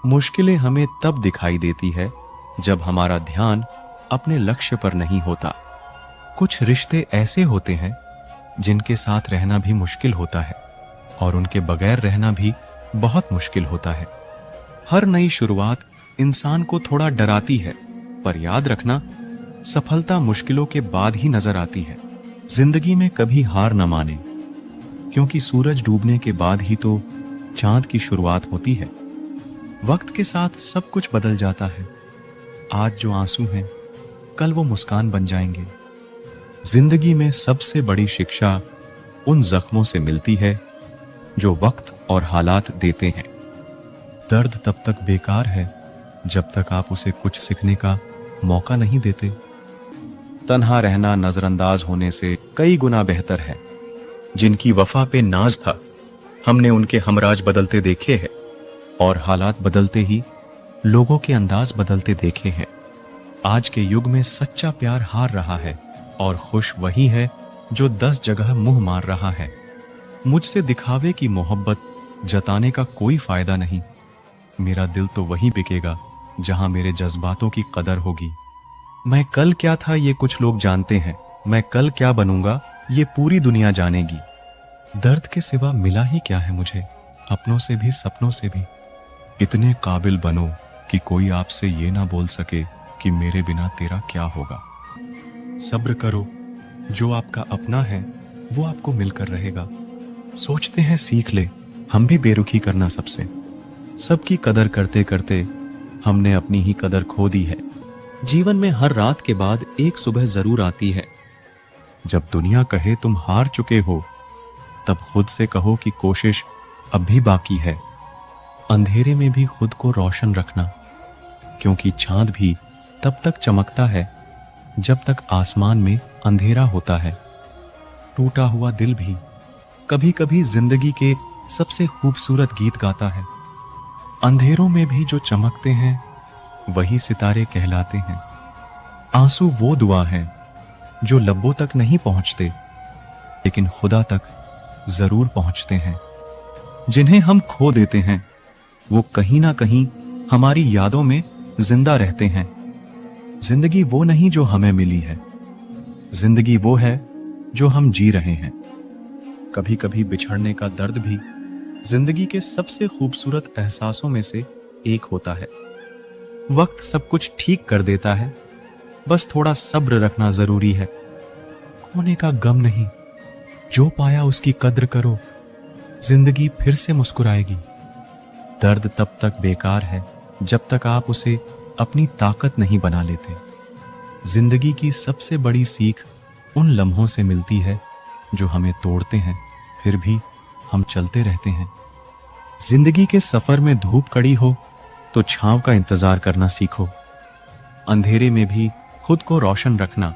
मुश्किलें हमें तब दिखाई देती है जब हमारा ध्यान अपने लक्ष्य पर नहीं होता। कुछ रिश्ते ऐसे होते हैं जिनके साथ रहना भी मुश्किल होता है और उनके बगैर रहना भी बहुत मुश्किल होता है। हर नई शुरुआत इंसान को थोड़ा डराती है, पर याद रखना, सफलता मुश्किलों के बाद ही नजर आती है। जिंदगी में कभी हार न माने, क्योंकि सूरज डूबने के बाद ही तो चांद की शुरुआत होती है। वक्त के साथ सब कुछ बदल जाता है। आज जो आंसू हैं, कल वो मुस्कान बन जाएंगे। जिंदगी में सबसे बड़ी शिक्षा उन जख्मों से मिलती है जो वक्त और हालात देते हैं। दर्द तब तक बेकार है जब तक आप उसे कुछ सीखने का मौका नहीं देते। तन्हा रहना नजरअंदाज होने से कई गुना बेहतर है। जिनकी वफा पे नाज था, हमने उनके हमराज बदलते देखे हैं, और हालात बदलते ही लोगों के अंदाज बदलते देखे हैं। आज के युग में सच्चा प्यार हार रहा है और खुश वही है जो 10 जगह मुंह मार रहा है। मुझसे दिखावे की मोहब्बत जताने का कोई फायदा नहीं। मेरा दिल तो वहीं बिकेगा जहां मेरे जज्बातों की कदर होगी। मैं कल क्या था ये कुछ लोग जानते हैं, मैं कल क्या बनूंगा ये पूरी दुनिया जानेगी। दर्द के सिवा मिला ही क्या है मुझे, अपनों से भी सपनों से भी। इतने काबिल बनो कि कोई आपसे ये ना बोल सके कि मेरे बिना तेरा क्या होगा। सब्र करो, जो आपका अपना है वो आपको मिलकर रहेगा। सोचते हैं सीख ले, हम भी बेरुखी करना सबसे। सबकी कदर करते करते हमने अपनी ही कदर खो दी है। जीवन में हर रात के बाद एक सुबह जरूर आती है। जब दुनिया कहे तुम हार चुके हो, तब खुद से कहो कि कोशिश अब भी बाकी है। अंधेरे में भी खुद को रोशन रखना, क्योंकि चांद भी तब तक चमकता है जब तक आसमान में अंधेरा होता है। टूटा हुआ दिल भी कभी कभी जिंदगी के सबसे खूबसूरत गीत गाता है। अंधेरों में भी जो चमकते हैं वही सितारे कहलाते हैं। आंसू वो दुआ है जो लब्बों तक नहीं पहुंचते, लेकिन खुदा तक जरूर पहुंचते हैं। जिन्हें हम खो देते हैं वो कहीं ना कहीं हमारी यादों में जिंदा रहते हैं। जिंदगी वो नहीं जो हमें मिली है, जिंदगी वो है जो हम जी रहे हैं। कभी कभी बिछड़ने का दर्द भी जिंदगी के सबसे खूबसूरत एहसासों में से एक होता है। वक्त सब कुछ ठीक कर देता है, बस थोड़ा सब्र रखना जरूरी है। खोने का गम नहीं, जो पाया उसकी कद्र करो, जिंदगी फिर से मुस्कुराएगी। दर्द तब तक बेकार है जब तक आप उसे अपनी ताकत नहीं बना लेते। जिंदगी की सबसे बड़ी सीख उन लम्हों से मिलती है जो हमें तोड़ते हैं, फिर भी हम चलते रहते हैं। जिंदगी के सफर में धूप कड़ी हो तो छांव का इंतजार करना सीखो। अंधेरे में भी खुद को रोशन रखना,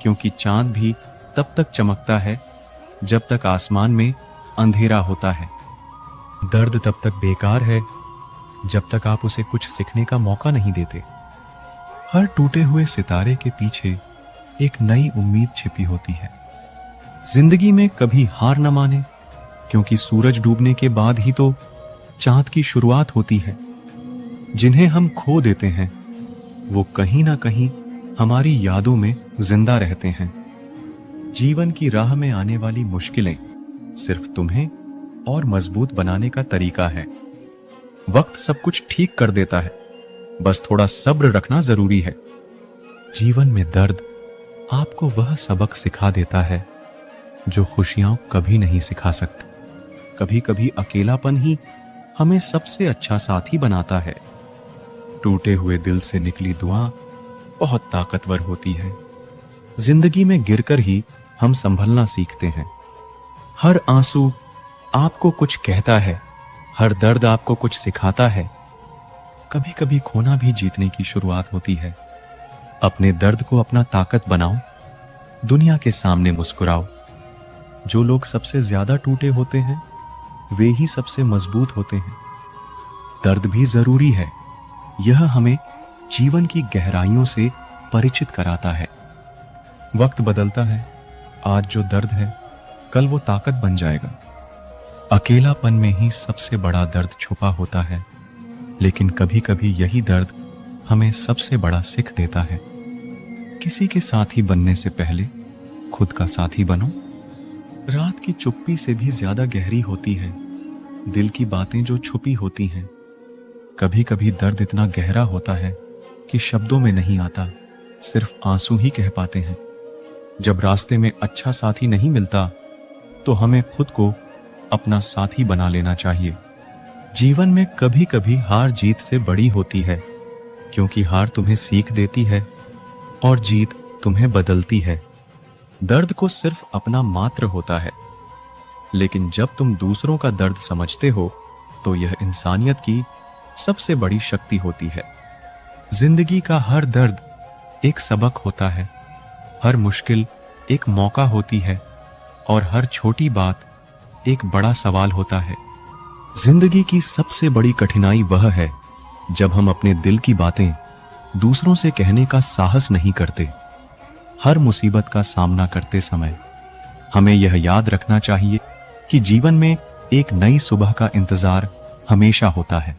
क्योंकि चांद भी तब तक चमकता है जब तक आसमान में अंधेरा होता है। दर्द तब तक बेकार है जब तक आप उसे कुछ सीखने का मौका नहीं देते। हर टूटे हुए सितारे के पीछे एक नई उम्मीद छिपी होती है। जिंदगी में कभी हार न माने, क्योंकि सूरज डूबने के बाद ही तो चांद की शुरुआत होती है। जिन्हें हम खो देते हैं वो कहीं ना कहीं हमारी यादों में जिंदा रहते हैं। जीवन की राह में आने वाली मुश्किलें सिर्फ तुम्हें और मजबूत बनाने का तरीका है। वक्त सब कुछ ठीक कर देता है, बस थोड़ा सब्र रखना जरूरी है। जीवन में दर्द आपको वह सबक सिखा देता है जो खुशियां कभी नहीं सिखा सकती। कभी कभी अकेलापन ही हमें सबसे अच्छा साथी बनाता है। टूटे हुए दिल से निकली दुआ बहुत ताकतवर होती है। जिंदगी में गिरकर ही हम संभलना सीखते हैं। हर आंसू आपको कुछ कहता है, हर दर्द आपको कुछ सिखाता है। कभी कभी खोना भी जीतने की शुरुआत होती है। अपने दर्द को अपना ताकत बनाओ, दुनिया के सामने मुस्कुराओ। जो लोग सबसे ज्यादा टूटे होते हैं वे ही सबसे मजबूत होते हैं। दर्द भी जरूरी है, यह हमें जीवन की गहराइयों से परिचित कराता है। वक्त बदलता है, आज जो दर्द है कल वो ताकत बन जाएगा। अकेलापन में ही सबसे बड़ा दर्द छुपा होता है। लेकिन कभी कभी यही दर्द हमें सबसे बड़ा सिख देता है। किसी के साथी बनने से पहले खुद का साथी बनो। रात की चुप्पी से भी ज्यादा गहरी होती है दिल की बातें जो छुपी होती हैं। कभी कभी दर्द इतना गहरा होता है कि शब्दों में नहीं आता, सिर्फ आंसू ही कह पाते हैं। जब रास्ते में अच्छा साथी नहीं मिलता तो हमें खुद को अपना साथी बना लेना चाहिए। जीवन में कभी कभी हार जीत से बड़ी होती है, क्योंकि हार तुम्हें सीख देती है और जीत तुम्हें बदलती है। दर्द को सिर्फ अपना मात्र होता है, लेकिन जब तुम दूसरों का दर्द समझते हो तो यह इंसानियत की सबसे बड़ी शक्ति होती है। जिंदगी का हर दर्द एक सबक होता है, हर मुश्किल एक मौका होती है और हर छोटी बात एक बड़ा सवाल होता है। जिंदगी की सबसे बड़ी कठिनाई वह है जब हम अपने दिल की बातें दूसरों से कहने का साहस नहीं करते। हर मुसीबत का सामना करते समय हमें यह याद रखना चाहिए कि जीवन में एक नई सुबह का इंतजार हमेशा होता है।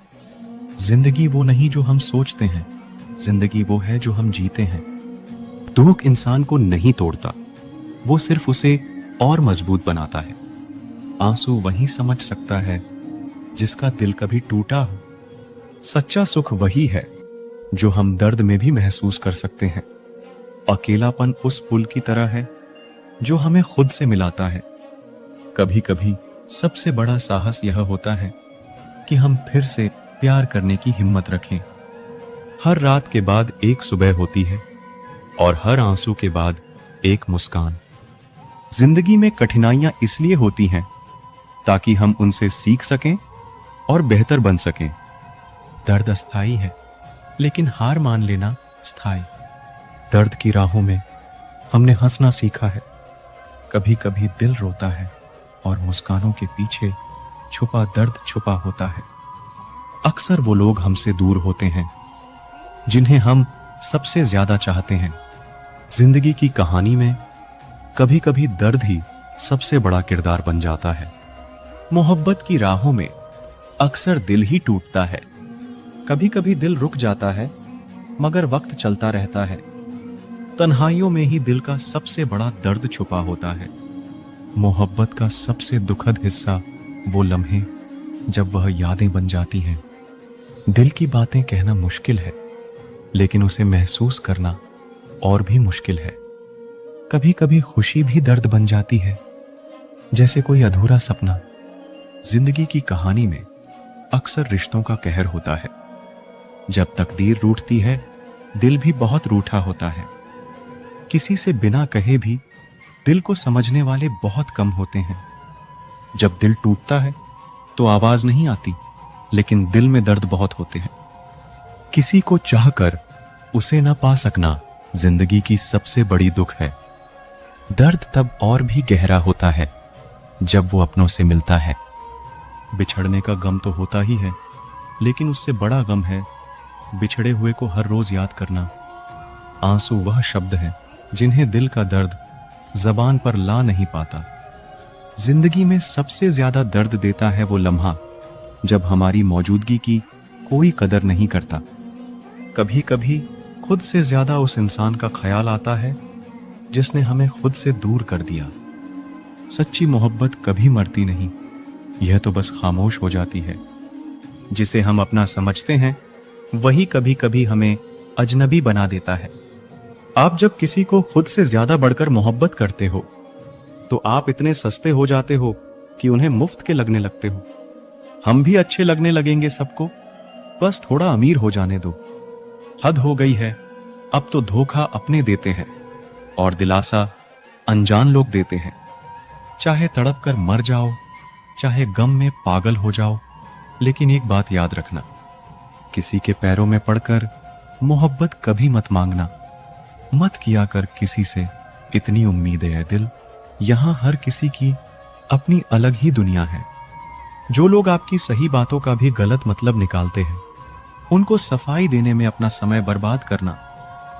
जिंदगी वो नहीं जो हम सोचते हैं, जिंदगी वो है जो हम जीते हैं। दुख इंसान को नहीं तोड़ता, वो सिर्फ उसे और मजबूत बनाता है। आंसू वही समझ सकता है जिसका दिल कभी टूटा हो। सच्चा सुख वही है जो हम दर्द में भी महसूस कर सकते हैं। अकेलापन उस पुल की तरह है जो हमें खुद से मिलाता है। कभी कभी सबसे बड़ा साहस यह होता है कि हम फिर से प्यार करने की हिम्मत रखें। हर रात के बाद एक सुबह होती है और हर आंसू के बाद एक मुस्कान। जिंदगी में कठिनाइयां इसलिए होती हैं ताकि हम उनसे सीख सकें और बेहतर बन सकें। दर्द अस्थाई है, लेकिन हार मान लेना स्थायी। दर्द की राहों में हमने हंसना सीखा है। कभी कभी दिल रोता है और मुस्कानों के पीछे छुपा दर्द छुपा होता है। अक्सर वो लोग हमसे दूर होते हैं जिन्हें हम सबसे ज्यादा चाहते हैं। जिंदगी की कहानी में कभी कभी दर्द ही सबसे बड़ा किरदार बन जाता है। मोहब्बत की राहों में अक्सर दिल ही टूटता है। कभी कभी दिल रुक जाता है, मगर वक्त चलता रहता है। तन्हाइयों में ही दिल का सबसे बड़ा दर्द छुपा होता है। मोहब्बत का सबसे दुखद हिस्सा वो लम्हे जब वह यादें बन जाती हैं। दिल की बातें कहना मुश्किल है, लेकिन उसे महसूस करना और भी मुश्किल है। कभी कभी खुशी भी दर्द बन जाती है, जैसे कोई अधूरा सपना। जिंदगी की कहानी में अक्सर रिश्तों का कहर होता है। जब तकदीर रूठती है, दिल भी बहुत रूठा होता है। किसी से बिना कहे भी दिल को समझने वाले बहुत कम होते हैं। जब दिल टूटता है तो आवाज नहीं आती, लेकिन दिल में दर्द बहुत होते हैं। किसी को चाहकर उसे न पा सकना जिंदगी की सबसे बड़ी दुख है। दर्द तब और भी गहरा होता है जब वो अपनों से मिलता है। बिछड़ने का गम तो होता ही है, लेकिन उससे बड़ा गम है बिछड़े हुए को हर रोज याद करना। आंसू वह शब्द हैं जिन्हें दिल का दर्द जबान पर ला नहीं पाता। जिंदगी में सबसे ज्यादा दर्द देता है वो लम्हा जब हमारी मौजूदगी की कोई कदर नहीं करता। कभी कभी खुद से ज्यादा उस इंसान का ख्याल आता है जिसने हमें खुद से दूर कर दिया। सच्ची मोहब्बत कभी मरती नहीं, यह तो बस खामोश हो जाती है। जिसे हम अपना समझते हैं वही कभी कभी हमें अजनबी बना देता है। आप जब किसी को खुद से ज्यादा बढ़कर मोहब्बत करते हो तो आप इतने सस्ते हो जाते हो कि उन्हें मुफ्त के लगने लगते हो। हम भी अच्छे लगने लगेंगे सबको, बस थोड़ा अमीर हो जाने दो। हद हो गई है, अब तो धोखा अपने देते हैं और दिलासा अनजान लोग देते हैं। चाहे तड़प कर मर जाओ, चाहे गम में पागल हो जाओ, लेकिन एक बात याद रखना, किसी के पैरों में पड़कर मोहब्बत कभी मत मांगना। मत किया कर किसी से इतनी उम्मीदें है दिल, यहां हर किसी की अपनी अलग ही दुनिया है। जो लोग आपकी सही बातों का भी गलत मतलब निकालते हैं, उनको सफाई देने में अपना समय बर्बाद करना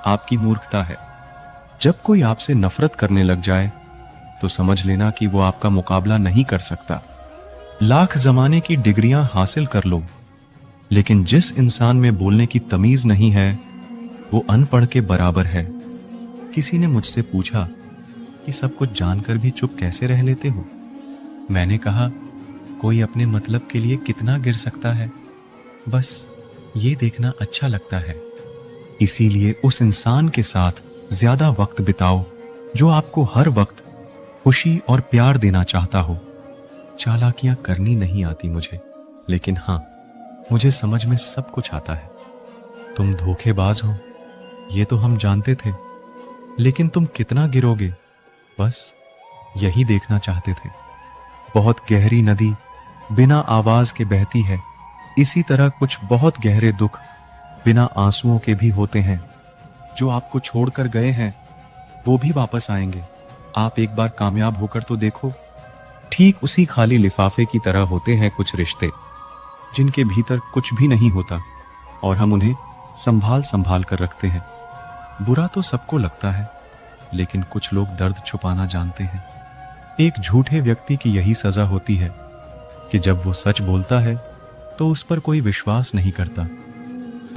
आपकी मूर्खता है। जब कोई आपसे नफरत करने लग जाए तो समझ लेना कि वो आपका मुकाबला नहीं कर सकता। लाख जमाने की डिग्रियां हासिल कर लो, लेकिन जिस इंसान में बोलने की तमीज नहीं है वो अनपढ़ के बराबर है। किसी ने मुझसे पूछा कि सब कुछ जानकर भी चुप कैसे रह लेते हो। मैंने कहा, कोई अपने मतलब के लिए कितना गिर सकता है, बस ये देखना अच्छा लगता है। इसीलिए उस इंसान के साथ ज्यादा वक्त बिताओ जो आपको हर वक्त खुशी और प्यार देना चाहता हो। चालाकियां करनी नहीं आती मुझे, लेकिन हाँ, मुझे समझ में सब कुछ आता है। तुम धोखेबाज हो ये तो हम जानते थे, लेकिन तुम कितना गिरोगे बस यही देखना चाहते थे। बहुत गहरी नदी बिना आवाज के बहती है, इसी तरह कुछ बहुत गहरे दुख बिना आंसुओं के भी होते हैं। जो आपको छोड़कर गए हैं वो भी वापस आएंगे। आप एक बार कामयाब होकर तो देखो। ठीक उसी खाली लिफाफे की तरह होते हैं कुछ रिश्ते जिनके भीतर कुछ भी नहीं होता और हम उन्हें संभाल संभाल कर रखते हैं। बुरा तो सबको लगता है, लेकिन कुछ लोग दर्द छुपाना जानते हैं। एक झूठे व्यक्ति की यही सजा होती है कि जब वो सच बोलता है तो उस पर कोई विश्वास नहीं करता।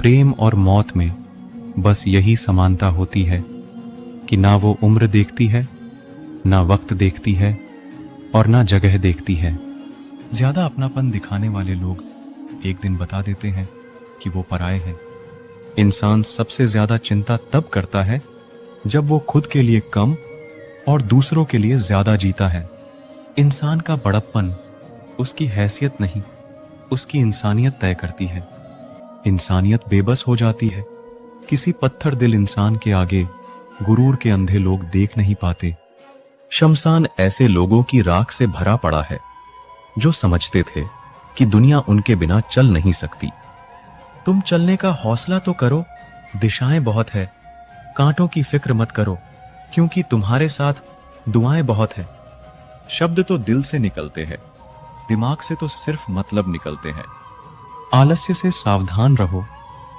प्रेम और मौत में बस यही समानता होती है कि ना वो उम्र देखती है, ना वक्त देखती है और ना जगह देखती है। ज्यादा अपनापन दिखाने वाले लोग एक दिन बता देते हैं कि वो पराये हैं। इंसान सबसे ज्यादा चिंता तब करता है जब वो खुद के लिए कम और दूसरों के लिए ज्यादा जीता है। इंसान का बड़प्पन उसकी हैसियत नहीं, उसकी इंसानियत तय करती है। इंसानियत बेबस हो जाती है। किसी पत्थर दिल इंसान के आगे गुरूर के अंधे लोग देख नहीं पाते। शमशान ऐसे लोगों की राख से भरा पड़ा है जो समझते थे कि दुनिया उनके बिना चल नहीं सकती। तुम चलने का हौसला तो करो, दिशाएं बहुत है। कांटों की फिक्र मत करो, क्योंकि तुम्हारे साथ दुआएं बहुत है। शब्द तो दिल से निकलते हैं, दिमाग से तो सिर्फ मतलब निकलते हैं। आलस्य से सावधान रहो,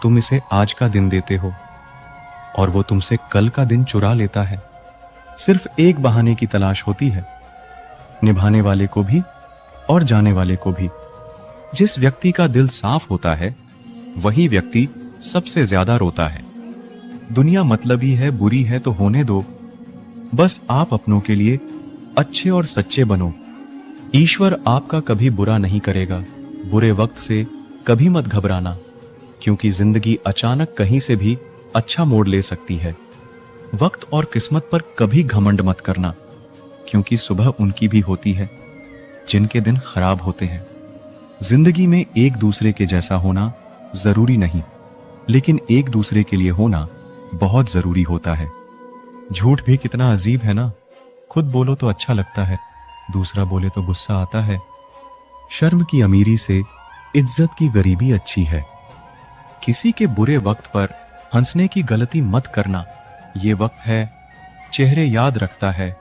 तुम इसे आज का दिन देते हो और वो तुमसे कल का दिन चुरा लेता है। सिर्फ एक बहाने की तलाश होती है, निभाने वाले को भी और जाने वाले को भी। जिस व्यक्ति का दिल साफ होता है वही व्यक्ति सबसे ज्यादा रोता है। दुनिया मतलबी है, बुरी है तो होने दो, बस आप अपनों के लिए अच्छे और सच्चे बनो। ईश्वर आपका कभी बुरा नहीं करेगा। बुरे वक्त से कभी मत घबराना, क्योंकि जिंदगी अचानक कहीं से भी अच्छा मोड़ ले सकती है। वक्त और किस्मत पर कभी घमंड मत करना, क्योंकि सुबह उनकी भी होती है जिनके दिन खराब होते हैं। जिंदगी में एक दूसरे के जैसा होना जरूरी नहीं, लेकिन एक दूसरे के लिए होना बहुत जरूरी होता है। झूठ भी कितना अजीब है ना। खुद बोलो तो अच्छा लगता है, दूसरा बोले तो गुस्सा आता है। शर्म की अमीरी से इज्जत की गरीबी अच्छी है। किसी के बुरे वक्त पर हंसने की गलती मत करना। ये वक्त है चेहरे याद रखता है।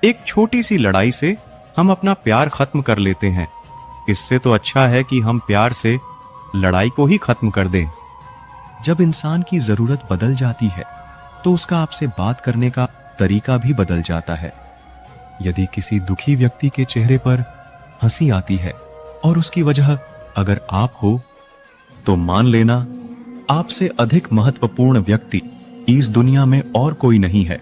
एक छोटी सी लड़ाई से हम अपना प्यार खत्म कर लेते हैं। इससे तो अच्छा है कि हम प्यार से लड़ाई को ही खत्म कर दें। जब इंसान की जरूरत बदल जाती है तो उसका आपसे बात करने का तरीका भी बदल जाता है। यदि किसी दुखी व्यक्ति के चेहरे पर हंसी आती है और उसकी वजह अगर आप हो, तो मान लेना आपसे अधिक महत्वपूर्ण व्यक्ति इस दुनिया में और कोई नहीं है।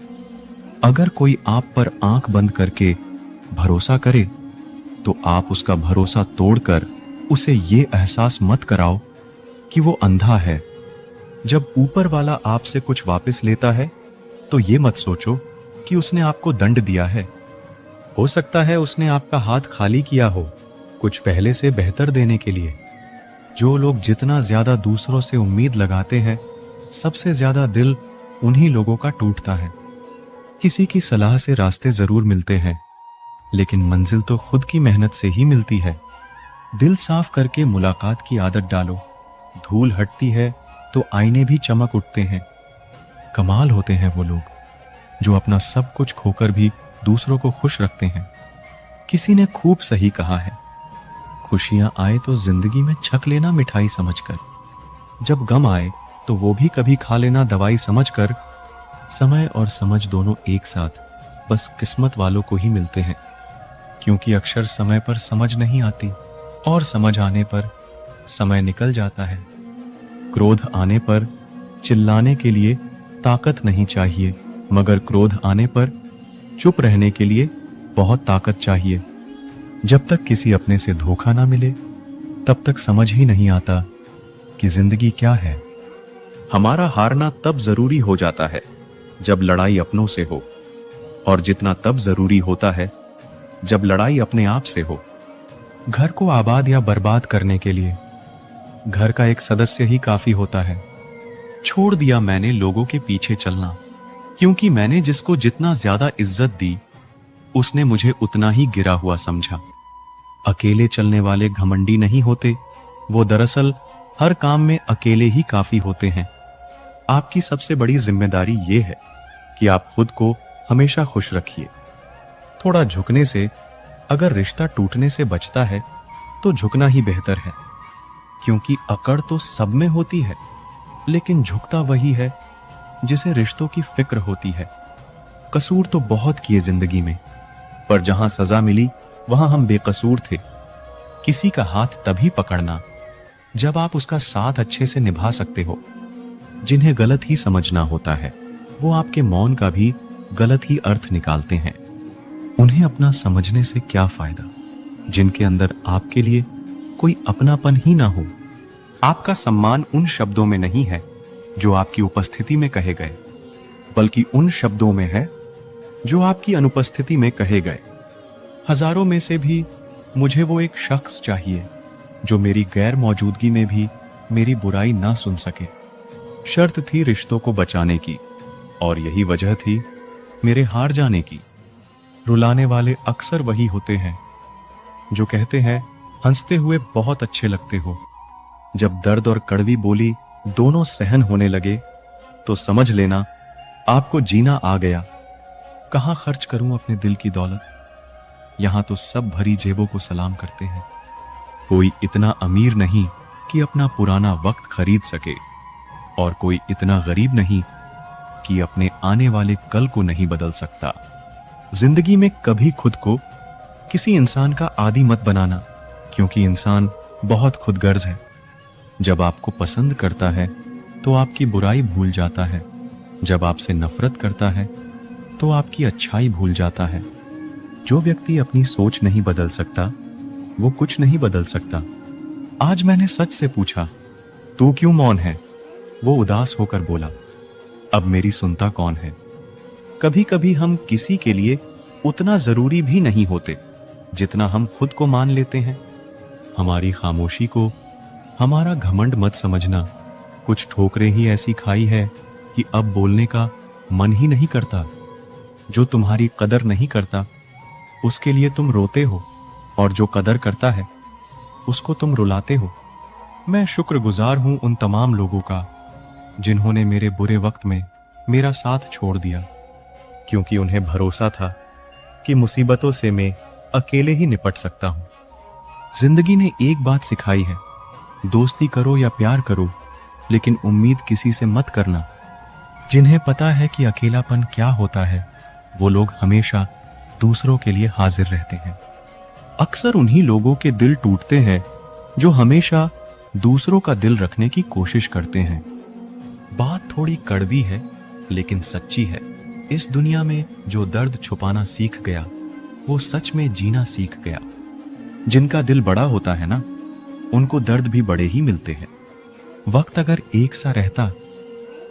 अगर कोई आप पर आंख बंद करके भरोसा करे तो आप उसका भरोसा तोड़कर उसे ये एहसास मत कराओ कि वो अंधा है। जब ऊपर वाला आपसे कुछ वापस लेता है तो ये मत सोचो कि उसने आपको दंड दिया है। हो सकता है उसने आपका हाथ खाली किया हो, कुछ पहले से बेहतर देने के लिए। जो लोग जितना ज्यादा दूसरों से उम्मीद लगाते हैं, सबसे ज्यादा दिल उन्हीं लोगों का टूटता है। किसी की सलाह से रास्ते जरूर मिलते हैं, लेकिन मंजिल तो खुद की मेहनत से ही मिलती है। दिल साफ करके मुलाकात की आदत डालो। धूल हटती है तो आईने भी चमक उठते हैं। कमाल होते हैं वो लोग जो अपना सब कुछ खोकर भी दूसरों को खुश रखते हैं। किसी ने खूब सही कहा है, खुशियां आए तो जिंदगी में छक लेना मिठाई समझकर, जब गम आए तो वो भी कभी खा लेना दवाई समझकर। समय और समझ दोनों एक साथ बस किस्मत वालों को ही मिलते हैं, क्योंकि अक्सर समय पर समझ नहीं आती और समझ आने पर समय निकल जाता है। क्रोध आने पर चिल्लाने के लिए ताकत नहीं चाहिए, मगर क्रोध आने पर चुप रहने के लिए बहुत ताकत चाहिए। जब तक किसी अपने से धोखा ना मिले तब तक समझ ही नहीं आता कि जिंदगी क्या है। हमारा हारना तब जरूरी हो जाता है जब लड़ाई अपनों से हो, और जितना तब जरूरी होता है जब लड़ाई अपने आप से हो। घर को आबाद या बर्बाद करने के लिए घर का एक सदस्य ही काफी होता है। छोड़ दिया मैंने लोगों के पीछे चलना, क्योंकि मैंने जिसको जितना ज्यादा इज्जत दी उसने मुझे उतना ही गिरा हुआ समझा। अकेले चलने वाले घमंडी नहीं होते, वो दरअसल हर काम में अकेले ही काफी होते हैं। आपकी सबसे बड़ी जिम्मेदारी ये है कि आप खुद को हमेशा खुश रखिए। थोड़ा झुकने से अगर रिश्ता टूटने से बचता है तो झुकना ही बेहतर है, क्योंकि अकड़ तो सब में होती है, लेकिन झुकता वही है जिसे रिश्तों की फिक्र होती है। कसूर तो बहुत किए जिंदगी में, पर जहां सजा मिली वहां हम बेकसूर थे। किसी का हाथ तभी पकड़ना जब आप उसका साथ अच्छे से निभा सकते हो। जिन्हें गलत ही समझना होता है वो आपके मौन का भी गलत ही अर्थ निकालते हैं। उन्हें अपना समझने से क्या फायदा जिनके अंदर आपके लिए कोई अपनापन ही ना हो। आपका सम्मान उन शब्दों में नहीं है जो आपकी उपस्थिति में कहे गए, बल्कि उन शब्दों में है जो आपकी अनुपस्थिति में कहे गए। हजारों में से भी मुझे वो एक शख्स चाहिए जो मेरी गैर मौजूदगी में भी मेरी बुराई ना सुन सके। शर्त थी रिश्तों को बचाने की, और यही वजह थी मेरे हार जाने की। रुलाने वाले अक्सर वही होते हैं जो कहते हैं हंसते हुए बहुत अच्छे लगते हो। जब दर्द और कड़वी बोली दोनों सहन होने लगे तो समझ लेना आपको जीना आ गया। कहां खर्च करूं अपने दिल की दौलत, यहां तो सब भरी जेबों को सलाम करते हैं। कोई इतना अमीर नहीं कि अपना पुराना वक्त खरीद सके, और कोई इतना गरीब नहीं कि अपने आने वाले कल को नहीं बदल सकता। जिंदगी में कभी खुद को किसी इंसान का आदी मत बनाना, क्योंकि इंसान बहुत खुदगर्ज है। जब आपको पसंद करता है तो आपकी बुराई भूल जाता है, जब आपसे नफरत करता है तो आपकी अच्छाई भूल जाता है। जो व्यक्ति अपनी सोच नहीं बदल सकता वो कुछ नहीं बदल सकता। आज मैंने सच से पूछा, तू क्यों मौन है? वो उदास होकर बोला, अब मेरी सुनता कौन है? कभी कभी हम किसी के लिए उतना जरूरी भी नहीं होते जितना हम खुद को मान लेते हैं। हमारी खामोशी को हमारा घमंड मत समझना। कुछ ठोकरें ही ऐसी खाई है कि अब बोलने का मन ही नहीं करता। जो तुम्हारी कदर नहीं करता उसके लिए तुम रोते हो, और जो कदर करता है उसको तुम रुलाते हो। मैं शुक्रगुजार हूं उन तमाम लोगों का जिन्होंने मेरे बुरे वक्त में मेरा साथ छोड़ दिया, क्योंकि उन्हें भरोसा था कि मुसीबतों से मैं अकेले ही निपट सकता हूं। जिंदगी ने एक बात सिखाई है, दोस्ती करो या प्यार करो, लेकिन उम्मीद किसी से मत करना। जिन्हें पता है कि अकेलापन क्या होता है वो लोग हमेशा दूसरों के लिए हाजिर रहते हैं। अक्सर उन्हीं लोगों के दिल टूटते हैं जो हमेशा दूसरों का दिल रखने की कोशिश करते हैं। बात थोड़ी कड़वी है लेकिन सच्ची है। इस दुनिया में जो दर्द छुपाना सीख गया वो सच में जीना सीख गया। जिनका दिल बड़ा होता है ना, उनको दर्द भी बड़े ही मिलते हैं। वक्त अगर एक सा रहता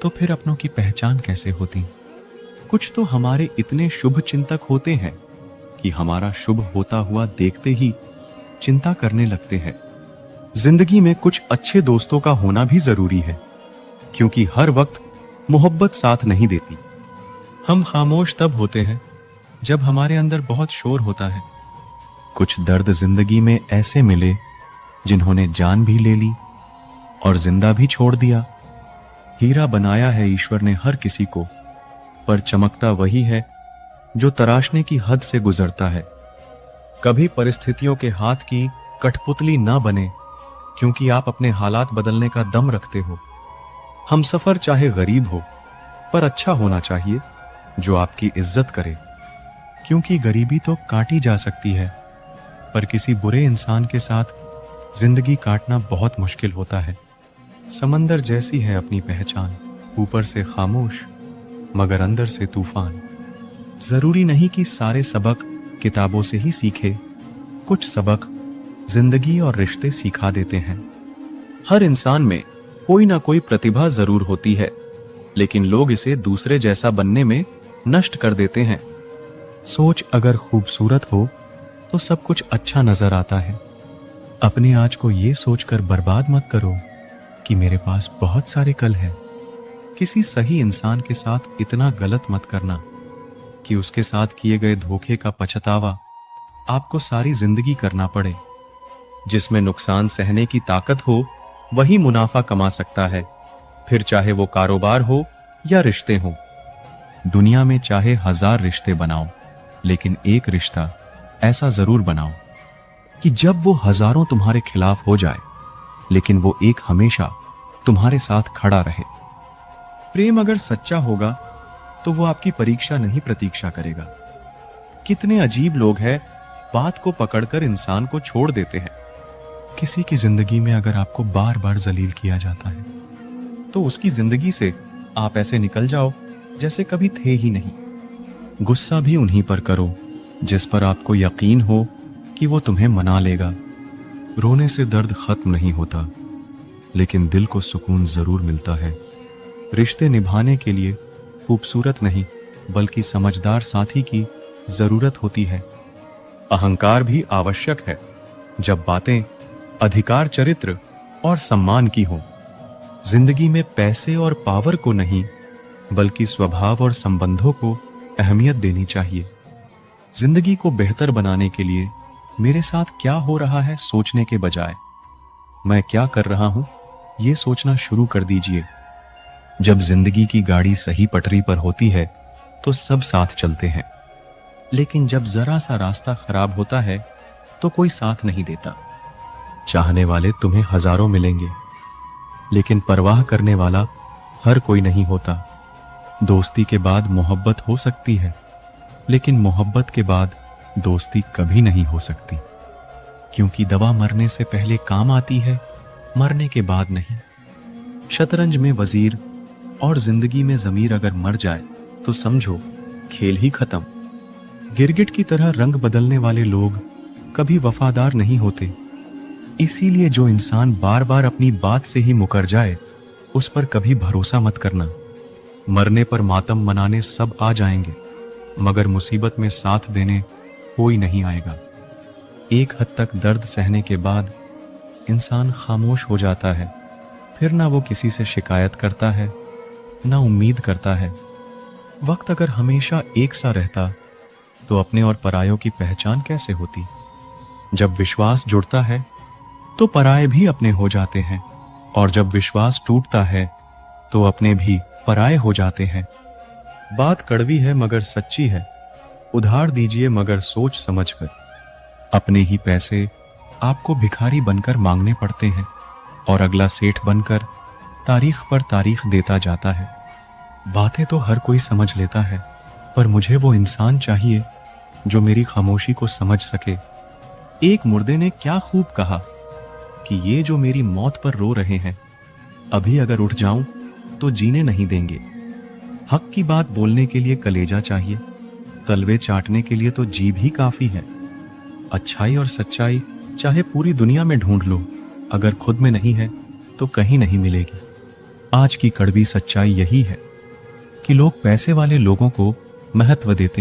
तो फिर अपनों की पहचान कैसे होती? कुछ तो हमारे इतने शुभ चिंतक होते हैं कि हमारा शुभ होता हुआ देखते ही चिंता करने लगते हैं। जिंदगी में कुछ अच्छे दोस्तों का होना भी जरूरी है, क्योंकि हर वक्त मोहब्बत साथ नहीं देती। हम खामोश तब होते हैं जब हमारे अंदर बहुत शोर होता है। कुछ दर्द जिंदगी में ऐसे मिले जिन्होंने जान भी ले ली और जिंदा भी छोड़ दिया। हीरा बनाया है ईश्वर ने हर किसी को, पर चमकता वही है जो तराशने की हद से गुजरता है। कभी परिस्थितियों के हाथ की कठपुतली ना बने, क्योंकि आप अपने हालात बदलने का दम रखते हो। हम सफर चाहे गरीब हो पर अच्छा होना चाहिए जो आपकी इज्जत करे, क्योंकि गरीबी तो काटी जा सकती है पर किसी बुरे इंसान के साथ जिंदगी काटना बहुत मुश्किल होता है। समंदर जैसी है अपनी पहचान, ऊपर से खामोश मगर अंदर से तूफान। जरूरी नहीं कि सारे सबक किताबों से ही सीखे, कुछ सबक जिंदगी और रिश्ते सिखा देते हैं। हर इंसान में कोई ना कोई प्रतिभा जरूर होती है, लेकिन लोग इसे दूसरे जैसा बनने में नष्ट कर देते हैं। सोच अगर खूबसूरत हो तो सब कुछ अच्छा नजर आता है। अपने आज को ये सोचकर बर्बाद मत करो कि मेरे पास बहुत सारे कल हैं। किसी सही इंसान के साथ इतना गलत मत करना कि उसके साथ किए गए धोखे का पछतावा आपको सारी जिंदगी करना पड़े। जिसमें नुकसान सहने की ताकत हो वही मुनाफा कमा सकता है, फिर चाहे वो कारोबार हो या रिश्ते हो। दुनिया में चाहे 1000 रिश्ते बनाओ, लेकिन एक रिश्ता ऐसा जरूर बनाओ कि जब वो हजारों तुम्हारे खिलाफ हो जाए, लेकिन वो एक हमेशा तुम्हारे साथ खड़ा रहे। प्रेम अगर सच्चा होगा तो वो आपकी परीक्षा नहीं प्रतीक्षा करेगा। कितने अजीब लोग हैं, बात को पकड़कर इंसान को छोड़ देते हैं। किसी की जिंदगी में अगर आपको बार बार जलील किया जाता है तो उसकी जिंदगी से आप ऐसे निकल जाओ जैसे कभी थे ही नहीं। गुस्सा भी उन्हीं पर करो जिस पर आपको यकीन हो कि वो तुम्हें मना लेगा। रोने से दर्द खत्म नहीं होता, लेकिन दिल को सुकून जरूर मिलता है। रिश्ते निभाने के लिए खूबसूरत नहीं बल्कि समझदार साथी की जरूरत होती है। अहंकार भी आवश्यक है जब बातें अधिकार, चरित्र और सम्मान की हो। जिंदगी में पैसे और पावर को नहीं बल्कि स्वभाव और संबंधों को अहमियत देनी चाहिए। जिंदगी को बेहतर बनाने के लिए मेरे साथ क्या हो रहा है सोचने के बजाय मैं क्या कर रहा हूं ये सोचना शुरू कर दीजिए। जब जिंदगी की गाड़ी सही पटरी पर होती है तो सब साथ चलते हैं, लेकिन जब जरा सा रास्ता खराब होता है तो कोई साथ नहीं देता। चाहने वाले तुम्हें हजारों मिलेंगे, लेकिन परवाह करने वाला हर कोई नहीं होता। दोस्ती के बाद मोहब्बत हो सकती है, लेकिन मोहब्बत के बाद दोस्ती कभी नहीं हो सकती, क्योंकि दवा मरने से पहले काम आती है, मरने के बाद नहीं। शतरंज में वजीर और जिंदगी में जमीर अगर मर जाए तो समझो खेल ही खत्म। गिरगिट की तरह रंग बदलने वाले लोग कभी वफादार नहीं होते। इसीलिए जो इंसान बार बार अपनी बात से ही मुकर जाए उस पर कभी भरोसा मत करना। मरने पर मातम मनाने सब आ जाएंगे, मगर मुसीबत में साथ देने कोई नहीं आएगा। एक हद तक दर्द सहने के बाद इंसान खामोश हो जाता है, फिर ना वो किसी से शिकायत करता है ना उम्मीद करता है। वक्त अगर हमेशा एक सा रहता तो अपने और परायों की पहचान कैसे होती। जब विश्वास जुड़ता है तो पराये भी अपने हो जाते हैं, और जब विश्वास टूटता है तो अपने भी पराये हो जाते हैं। बात कड़वी है मगर सच्ची है, उधार दीजिए मगर सोच समझकर। अपने ही पैसे आपको भिखारी बनकर मांगने पड़ते हैं, और अगला सेठ बनकर तारीख पर तारीख देता जाता है। बातें तो हर कोई समझ लेता है, पर मुझे वो इंसान चाहिए जो मेरी खामोशी को समझ सके। एक मुर्दे ने क्या खूब कहा कि ये जो मेरी मौत पर रो रहे हैं, अभी अगर उठ जाऊं तो जीने नहीं देंगे। हक की बात बोलने के लिए कलेजा चाहिए, तलवे चाटने के लिए तो जीभ ही काफी है। अच्छाई और सच्चाई चाहे पूरी दुनिया में ढूंढ लो, अगर खुद में नहीं है तो कहीं नहीं मिलेगी। आज की कड़वी सच्चाई यही है कि लोग पैसे वाले लोगों को महत्व देते हैं।